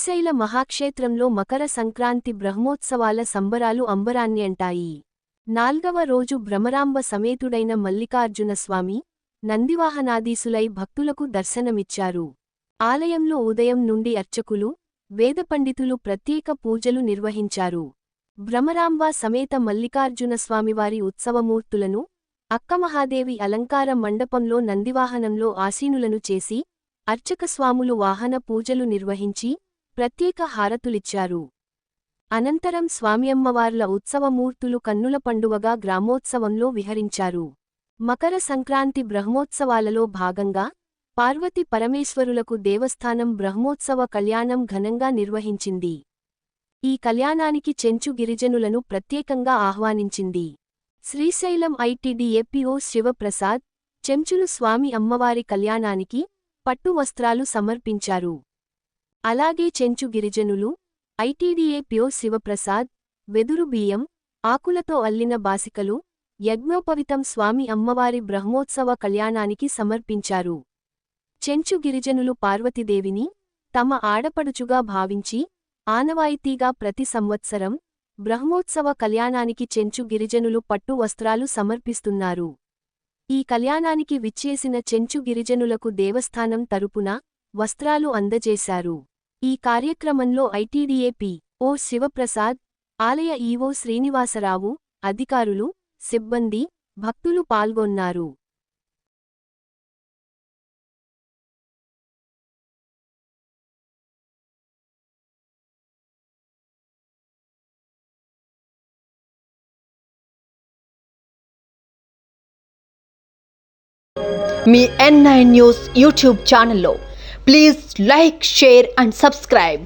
శ్రీశైల మహాక్షేత్రంలో మకర సంక్రాంతి బ్రహ్మోత్సవాల సంబరాలు అంబరాన్ని అంటాయి. 4వ రోజు భ్రమరాంబ సమేతుడైన మల్లికార్జున స్వామి, నందివాహనాదీసులై భక్తులకు దర్శనమిచ్చారు. ఆలయంలో ఉదయం నుండి అర్చకులు, వేదపండితులు ప్రత్యేక పూజలు నిర్వహించారు. భ్రమరాంబ సమేత మల్లికార్జున స్వామివారి ఉత్సవమూర్తులను అక్కమహాదేవి అలంకార మండపంలో నందివాహనంలో ఆసీనులను చేసి, అర్చకస్వాములు వాహన పూజలు నిర్వహించి, ప్రత్యేక హారతులిచ్చారు. అనంతరం స్వామియమ్మవార్ల ఉత్సవమూర్తులు కన్నుల పండువగా గ్రామోత్సవంలో విహరించారు. మకర సంక్రాంతి బ్రహ్మోత్సవాలలో భాగంగా పార్వతి పరమేశ్వరులకు దేవస్థానం బ్రహ్మోత్సవ కళ్యాణం ఘనంగా నిర్వహించింది. ఈ కళ్యాణానికి చెంచు గిరిజనులను ప్రత్యేకంగా ఆహ్వానించింది. శ్రీశైలం ఐటీడీఏపీఓ శివప్రసాద్, చెంచులు స్వామి అమ్మవారి కళ్యాణానికి పట్టు వస్త్రాలు సమర్పించారు. అలాగే చెంచు గిరిజనులు, ఐటీడీఏపీఓ శివప్రసాద్, వెదురు బియ్యం, ఆకులతో అల్లిన బాసికలు, యజ్ఞోపవితం స్వామి అమ్మవారి బ్రహ్మోత్సవ కళ్యాణానికి సమర్పించారు. చెంచు గిరిజనులు పార్వతీదేవిని తమ ఆడపడుచుగా భావించి, ఆనవాయితీగా ప్రతి సంవత్సరం బ్రహ్మోత్సవ కళ్యాణానికి చెంచు గిరిజనులు పట్టు వస్త్రాలు సమర్పిస్తున్నారు. ఈ కళ్యాణానికి విచ్చేసిన చెంచు గిరిజనులకు దేవస్థానం తరపున వస్త్రాలు అందజేశారు. ఈ కార్యక్రమంలో ఐటీడీఏపీ ఓ శివప్రసాద్, ఆలయ ఈవో శ్రీనివాసరావు, అధికారులు, సిబ్బంది, భక్తులు పాల్గొన్నారు. మీ N9 న్యూస్ యూట్యూబ్ ఛానల్లో please like, share and subscribe.